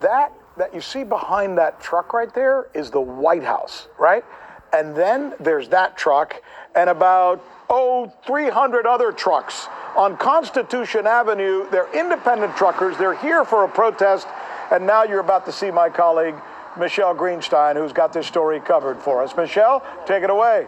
That you see behind that truck right there is the White House, right? And then there's that truck and about 300 other trucks on Constitution Avenue. They're independent truckers. They're here for a protest. And now you're about to see my colleague, Michelle Greenstein, who's got this story covered for us. Michelle, take it away.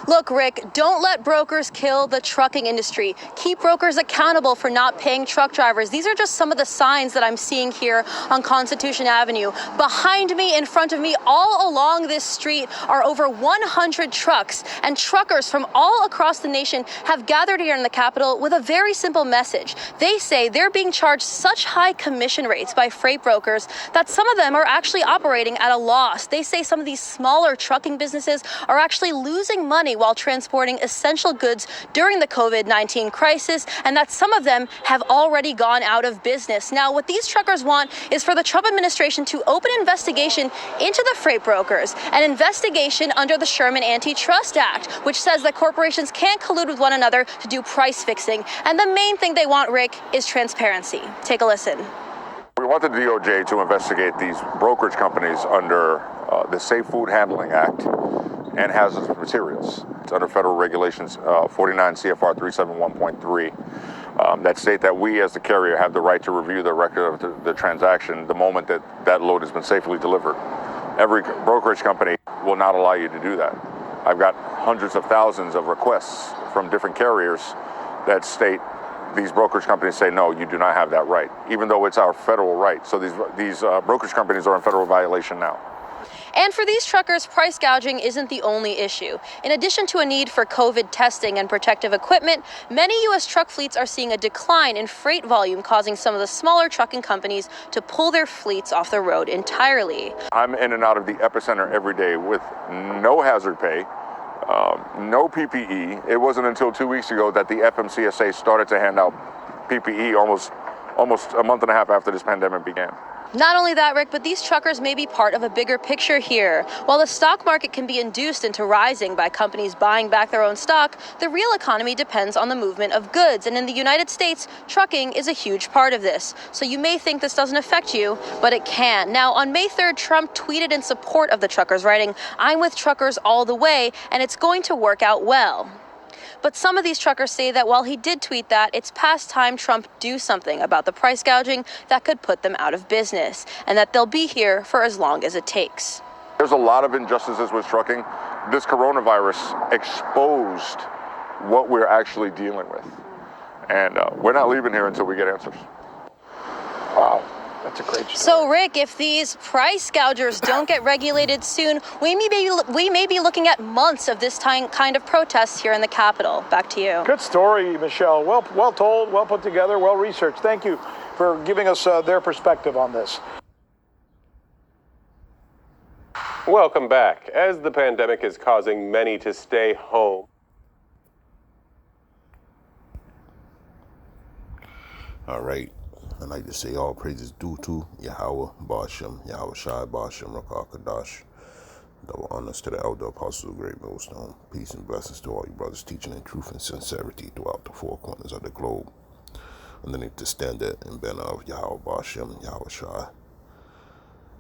Look, Rick, don't let brokers kill the trucking industry. Keep brokers accountable for not paying truck drivers. These are just some of the signs that I'm seeing here on Constitution Avenue. Behind me, in front of me, all along this street are over 100 trucks, and truckers from all across the nation have gathered here in the Capitol with a very simple message. They say they're being charged such high commission rates by freight brokers that some of them are actually operating at a loss. They say some of these smaller trucking businesses are actually losing money while transporting essential goods during the COVID-19 crisis, and that some of them have already gone out of business. Now, what these truckers want is for the Trump administration to open an investigation into the freight brokers, an investigation under the Sherman Antitrust Act, which says that corporations can't collude with one another to do price fixing. And the main thing they want, Rick, is transparency. Take a listen. We want the DOJ to investigate these brokerage companies under the Safe Food Handling Act and hazardous materials. It's under federal regulations 49 CFR 371.3 that state that we as the carrier have the right to review the record of the transaction the moment that that load has been safely delivered. Every brokerage company will not allow you to do that. I've got hundreds of thousands of requests from different carriers that state these brokerage companies say, no, you do not have that right, even though it's our federal right. So these brokerage companies are in federal violation now. And for these truckers, price gouging isn't the only issue. In addition to a need for COVID testing and protective equipment, many U.S. truck fleets are seeing a decline in freight volume, causing some of the smaller trucking companies to pull their fleets off the road entirely. I'm in and out of the epicenter every day with no hazard pay, no PPE. It wasn't until 2 weeks ago that the FMCSA started to hand out PPE almost a month and a half after this pandemic began. Not only that, Rick, but these truckers may be part of a bigger picture here. While the stock market can be induced into rising by companies buying back their own stock, the real economy depends on the movement of goods. And in the United States, trucking is a huge part of this. So you may think this doesn't affect you, but it can. Now, on May 3rd, Trump tweeted in support of the truckers, writing, "I'm with truckers all the way, and it's going to work out well." But some of these truckers say that while he did tweet that, it's past time Trump do something about the price gouging that could put them out of business, and that they'll be here for as long as it takes. There's a lot of injustices with trucking. This coronavirus exposed what we're actually dealing with. And we're not leaving here until we get answers. Wow. That's a great story. So, Rick, if these price gougers don't get regulated soon, we may be looking at months of this kind of protests here in the Capitol. Back to you. Good story, Michelle. Well told, well put together, well researched. Thank you for giving us their perspective on this. Welcome back. As the pandemic is causing many to stay home. All right. I'd like to say all praises due to Yahweh Bashem, Yahweh Shai Bashem, Rakah Kadash. Double honors to the elder apostle of Great Millstone. Peace and blessings to all you brothers teaching in truth and sincerity throughout the four corners of the globe. Underneath the standard and banner of Yahweh Bashem, Yahweh Shai.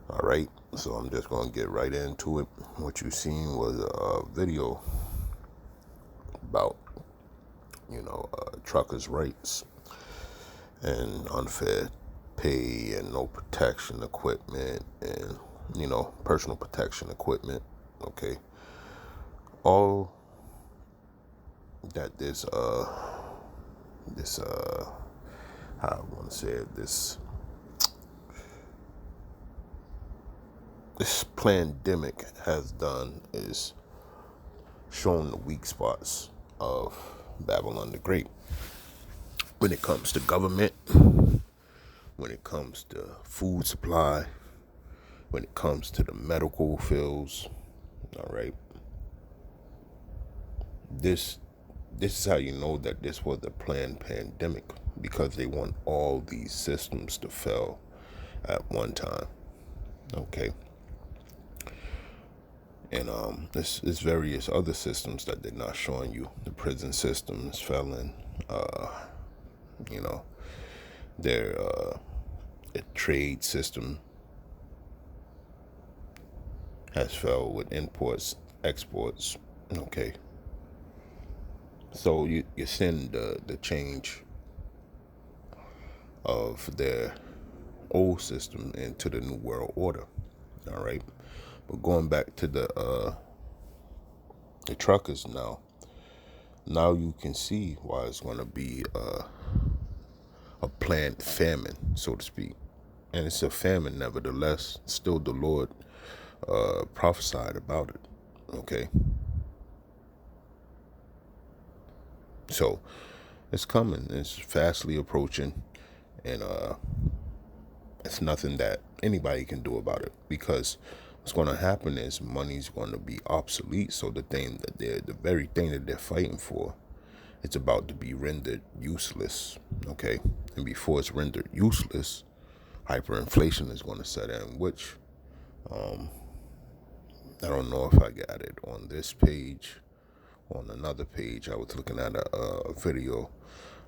All right, so I'm just going to get right into it. What you seen was a video about, truckers' rights and unfair pay and no protection equipment and, personal protection equipment, okay? All that this how I want to say it, this pandemic has done is shown the weak spots of Babylon the Great. When it comes to government, when it comes to food supply, when it comes to the medical fields, all right. This is how you know that this was a planned pandemic, because they want all these systems to fail at one time, okay. And there's various other systems that they're not showing you. The prison system is failing. Their the trade system has failed with imports, exports. Okay. So you're seeing the change of their old system into the new world order. All right. But going back to the truckers now you can see why it's going to be a planned famine, so to speak. And it's a famine, nevertheless. Still, the Lord prophesied about it. Okay. So it's coming. It's fastly approaching, and it's nothing that anybody can do about it, because what's going to happen is money's going to be obsolete. So the very thing that they're fighting for, it's about to be rendered useless. Okay. And before it's rendered useless, hyperinflation is going to set in, which I don't know if I got it on this page. On another page, I was looking at a video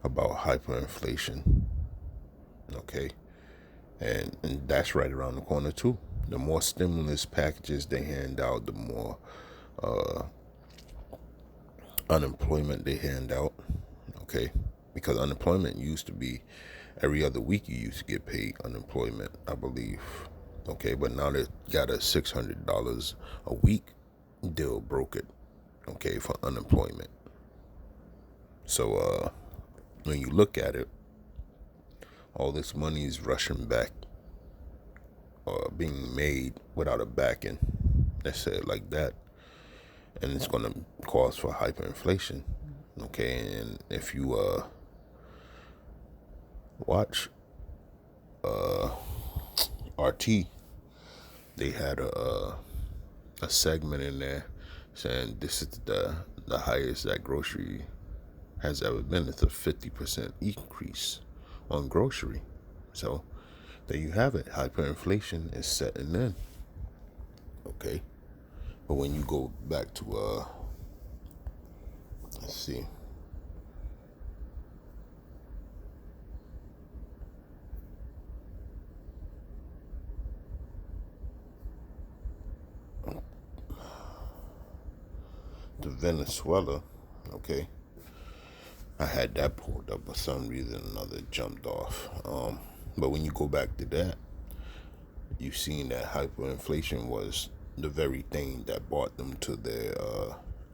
about hyperinflation. Okay. And that's right around the corner too. The more stimulus packages they hand out, the more unemployment they hand out. Okay. Because unemployment used to be every other week you used to get paid unemployment, I believe. Okay. But now they got a $600 a week deal brokered. Okay. For unemployment. So when you look at it, all this money is rushing back, being made without a backing. Let's say it like that. And it's going to cause for hyperinflation. Okay. And if you watch RT, they had a segment in there saying this is the highest that grocery has ever been. It's a 50% increase on grocery. So there you have it. Hyperinflation is setting in. Okay. But when you go back to let's see. To Venezuela, okay. I had that pulled up, but for some reason another jumped off. But when you go back to that, you've seen that hyperinflation was the very thing that brought them to their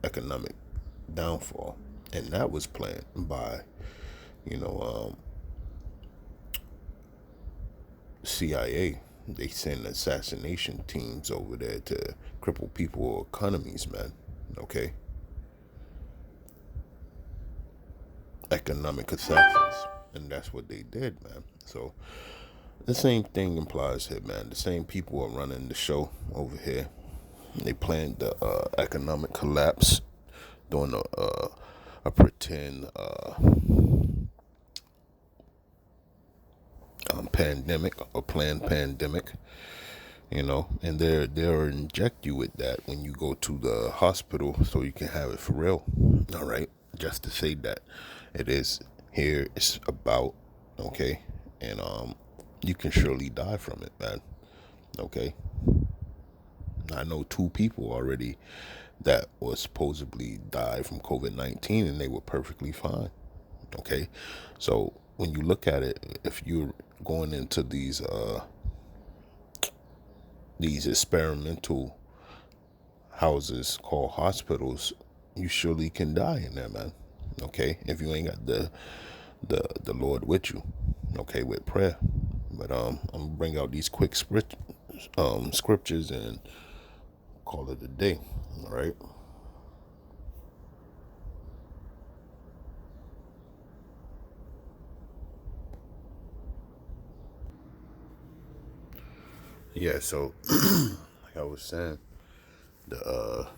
economic downfall, and that was planned by, CIA. They send assassination teams over there to cripple people's economies, man. Okay. Economic assassins. And that's what they did, man. So the same thing implies here, man. The same people are running the show over here. They planned the economic collapse, doing a pretend pandemic, a planned pandemic. And they'll inject you with that when you go to the hospital, so you can have it for real. All right, just to say that it is here. It's about, okay, and you can surely die from it, man. Okay, I know 2 people already that was supposedly died from COVID-19, and they were perfectly fine. Okay, so when you look at it, if you're going into these experimental houses called hospitals, you surely can die in there, man. Okay, if you ain't got the Lord with you, okay, with prayer. But I'm gonna bring out these quick scriptures and call it a day. All right. Yeah, so like I was saying, the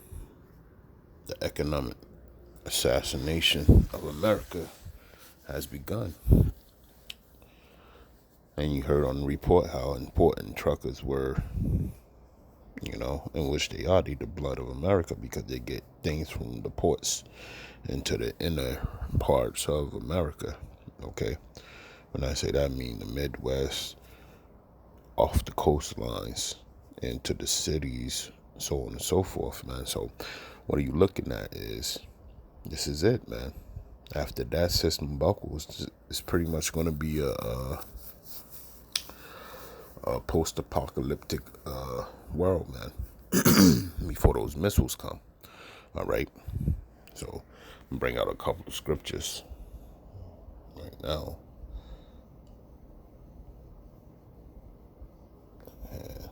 economic assassination of America has begun. And you heard on the report how important truckers were, in which they are the blood of America, because they get things from the ports into the inner parts of America. Okay. When I say that, I mean the Midwest, off the coastlines into the cities, so on and so forth, man. So what are you looking at is, this is it, man. After that system buckles, it's pretty much going to be a post-apocalyptic world, man. Before those missiles come. All right. So I'm bring out a couple of scriptures right now. And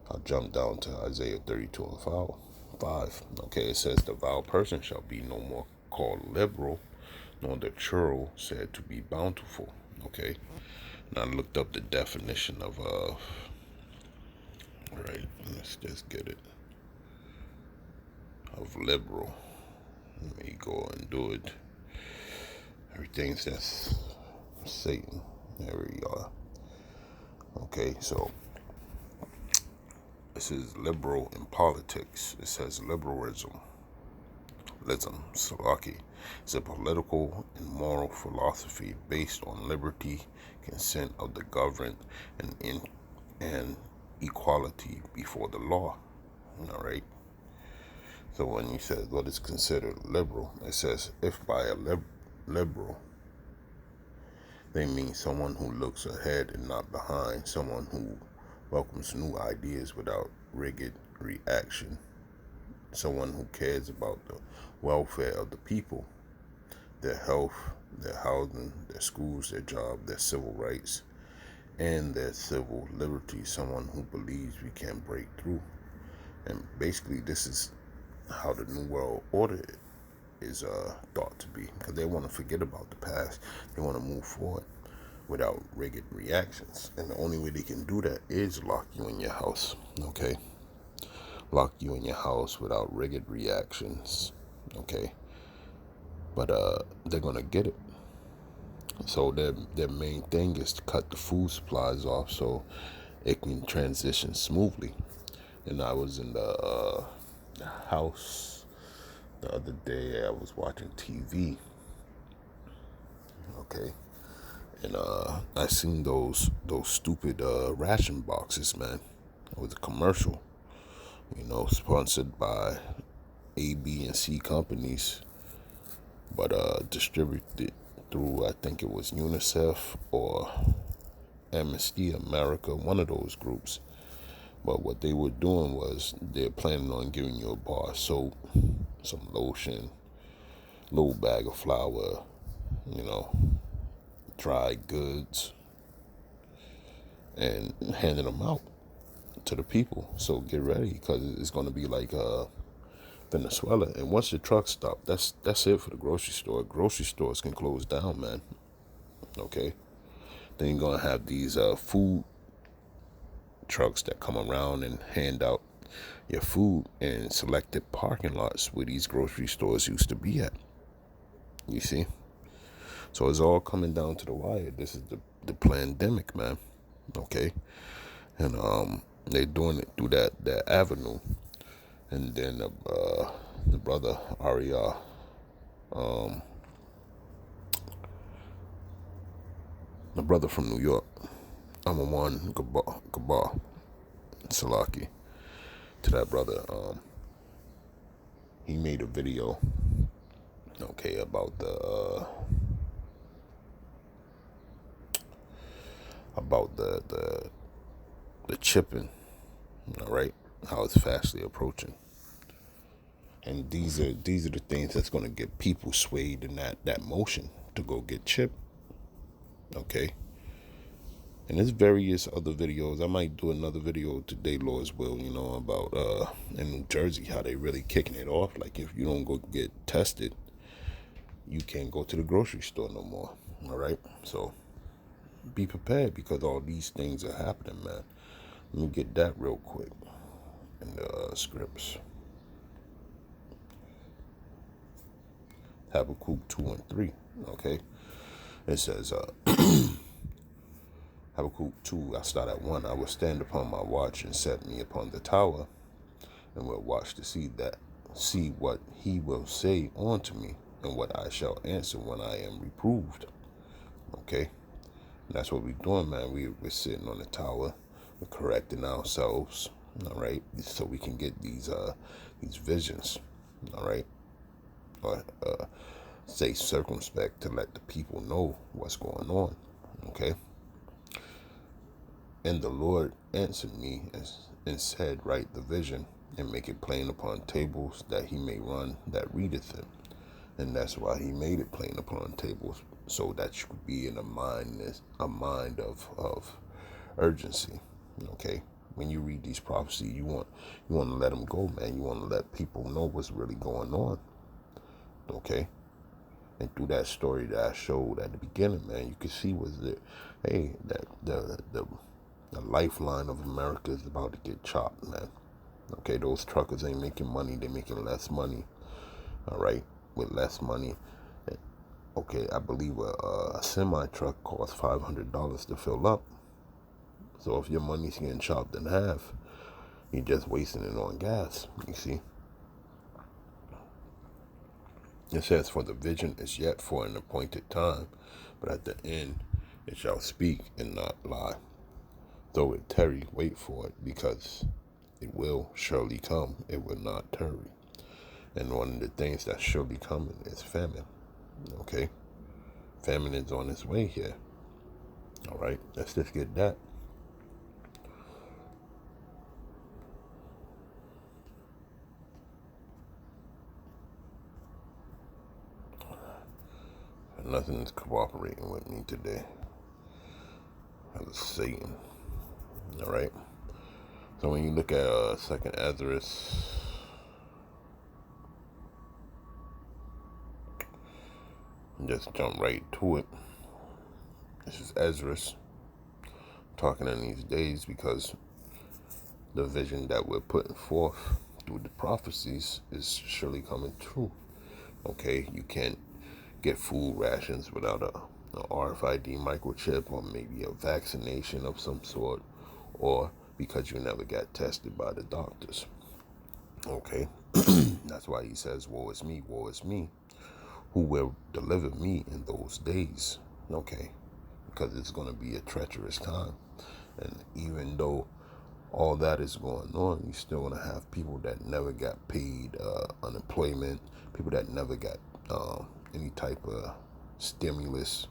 I'll jump down to Isaiah 32 and 5. Okay, it says, the vile person shall be no more called liberal, nor the churl said to be bountiful. Okay. And I looked up the definition of right, let's just get it, of liberal. Let me go and do it. Everything's that's Satan. There we are. Okay, so this is liberal in politics. It says liberalism. Salaki. It's a political and moral philosophy based on liberty, consent of the governed, and equality before the law. All right. So when you said what is considered liberal, it says if by a liberal they mean someone who looks ahead and not behind, someone who welcomes new ideas without rigid reaction, someone who cares about the welfare of the people, their health, their housing, their schools, their job, their civil rights, and their civil liberties, someone who believes we can break through. And basically this is how the New World Order is thought to be, because they want to forget about the past. They want to move forward without rigid reactions, and the only way they can do that is lock you in your house. Okay, lock you in your house without rigid reactions. Okay, but they're gonna get it. So their main thing is to cut the food supplies off so it can transition smoothly. And I was in the house the other day. I was watching TV. Okay, and I seen those stupid ration boxes, man. It was a commercial, sponsored by A, B, and C companies, but distributed through, I think it was UNICEF or Amnesty America, one of those groups. But what they were doing was they're planning on giving you a bar of soap, some lotion, little bag of flour, dry goods, and handing them out to the people. So get ready, because it's going to be like Venezuela. And once the trucks stop, that's it for the grocery store. Grocery stores can close down, man. Okay, then you're going to have these food trucks that come around and hand out your food in selected parking lots where these grocery stores used to be at. You see? So it's all coming down to the wire. This is the pandemic, man. Okay? And they're doing it through that avenue. And then the brother Arya, the brother from New York, Amawan Gabar Salaki, to that brother, he made a video, okay, about the chipping, all right, how it's fastly approaching. And these are the things that's going to get people swayed in that motion to go get chipped. Okay. And there's various other videos. I might do another video today, Lord's will, about in New Jersey, how they really kicking it off. Like, if you don't go get tested, you can't go to the grocery store no more. All right. So be prepared, because all these things are happening, man. Let me get that real quick in the scripts. Habakkuk 2 and 3. Okay. It says, Habakkuk 2, I start at 1. I will stand upon my watch and set me upon the tower, and will watch to see what he will say unto me, and what I shall answer when I am reproved. Okay. And that's what we're doing, man. We're sitting on the tower, we're correcting ourselves, all right, so we can get these visions, all right, or stay circumspect to let the people know what's going on, okay. And the Lord answered me and said, write the vision and make it plain upon tables, that he may run that readeth it. And that's why he made it plain upon tables, so that you could be in a mind of urgency. Okay, when you read these prophecies, you want to let them go, man. You want to let people know what's really going on. Okay, and through that story that I showed at the beginning, man, you could see was that, hey, that the lifeline of America is about to get chopped, man. Okay, those truckers ain't making money; they're making less money. All right, with less money. Okay, I believe a semi truck costs $500 to fill up. So if your money's getting chopped in half, you're just wasting it on gas. You see. It says, for the vision is yet for an appointed time, but at the end it shall speak and not lie. Though it tarry, wait for it, because it will surely come. It will not tarry. And one of the things that's surely coming is famine. Okay? Famine is on its way here. All right? Let's just get that. Nothing is cooperating with me today. That was Satan. All right? So when you look at 2nd Esdras, just jump right to it. This is Esdras talking in these days, because the vision that we're putting forth through the prophecies is surely coming true. Okay, you can't get food rations without a RFID microchip, or maybe a vaccination of some sort, or because you never got tested by the doctors. Okay, that's why he says, woe is me, who will deliver me in those days. Okay, because it's going to be a treacherous time. And even though all that is going on, you still going to have people that never got paid unemployment, people that never got any type of stimulus.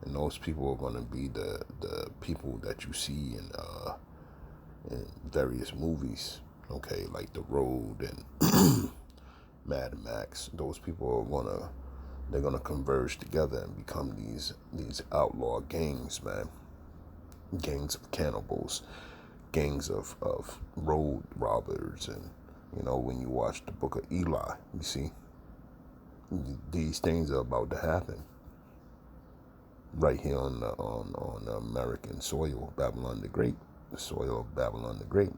And those people are going to be the people that you see in various movies, okay, like The Road and Mad Max. Those people are they're gonna converge together and become these outlaw gangs, man. Gangs of cannibals, gangs of road robbers. And when you watch the Book of Eli, you see these things are about to happen right here on American soil, Babylon the Great, the soil of Babylon the Great.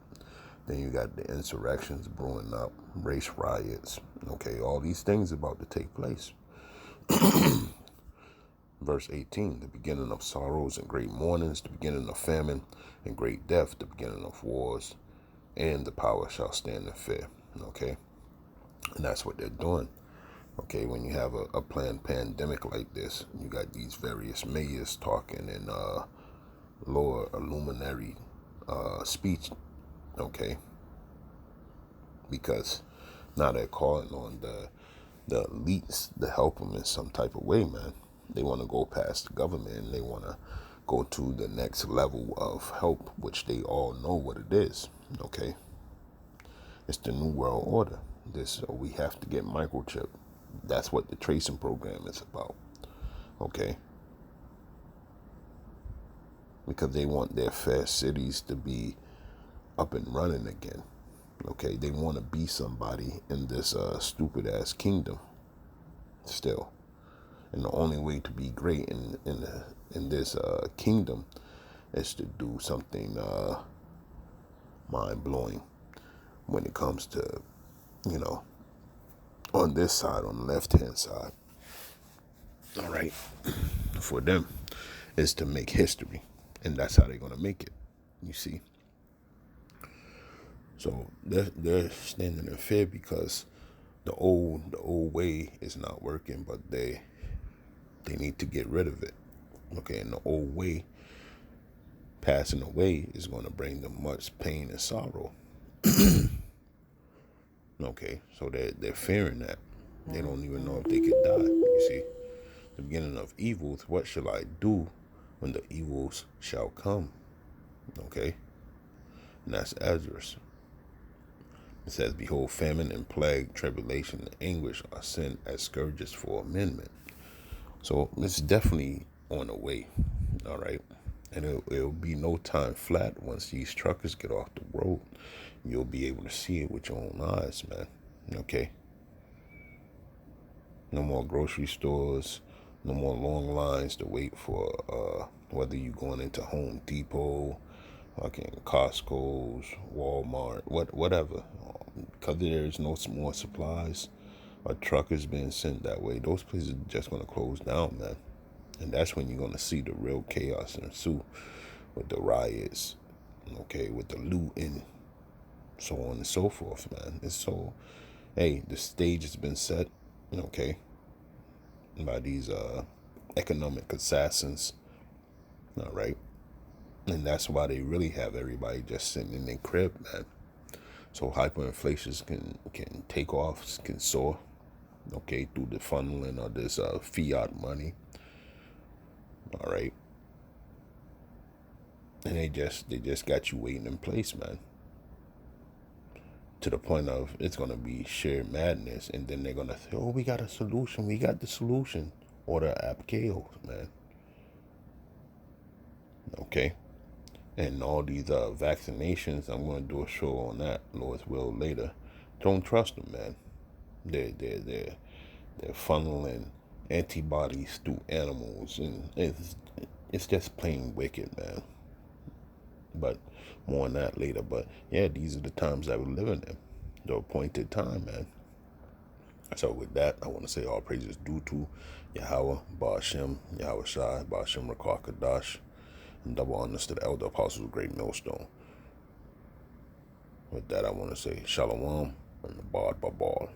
Then you got the insurrections brewing up, race riots. Okay, all these things about to take place. Verse 18, the beginning of sorrows and great mournings, the beginning of famine and great death, the beginning of wars, and the power shall stand in fear. Okay, and that's what they're doing. Okay, when you have a planned pandemic like this, you got these various mayors talking in lower luminary speech. Okay, because now they're calling on the elites to help them in some type of way, man. They want to go past the government, and they want to go to the next level of help, which they all know what it is. Okay, it's the New World Order. We have to get microchip. That's what the tracing program is about. Okay, because they want their fair cities to be up and running again. Okay, they want to be somebody in this stupid ass kingdom still, and the only way to be great in this kingdom is to do something mind blowing when it comes to on this side, on the left hand side. All right, for them is to make history, and that's how they're gonna make it. You see. So they're standing in fear because the old way is not working, but they need to get rid of it. Okay, in the old way, passing away is going to bring them much pain and sorrow. Okay, so they're fearing that. They don't even know if they could die. You see, the beginning of evils. What shall I do when the evils shall come? Okay, and that's Esdras. It says, "Behold, famine and plague, tribulation and anguish are sent as scourges for amendment." So it's definitely on the way. All right. And it'll be no time flat once these truckers get off the road. You'll be able to see it with your own eyes, man. Okay. No more grocery stores. No more long lines to wait for whether you're going into Home Depot, fucking Costco's, Walmart, whatever. Because there's no more supplies, a truck is being sent that way. Those places are just going to close down, man. And that's when you're going to see the real chaos ensue with the riots, okay, with the looting, so on and so forth, man. It's so, hey, the stage has been set, okay, by these economic assassins, all right? And that's why they really have everybody just sitting in their crib, man. So hyperinflation can take off, can soar, okay, through the funneling of this fiat money, all right? And they just got you waiting in place, man. To the point of it's gonna be sheer madness, and then they're gonna say, "Oh, we got a solution. We got the solution." Order app chaos, man. Okay, and all these vaccinations. I'm gonna do a show on that, Lord's will, later. Don't trust them, man. They're funneling antibodies through animals, and it's just plain wicked, man. But more on that later. But yeah, these are the times that we're living in, the appointed time, man. So with that, I want to say all praises due to Yahweh, Ba'ashem, Yahweh Shai, Ba'ashem Rakah Kadash, and double honors to the elder apostles of Great Millstone. With that, I want to say Shalom and the Bard Babal.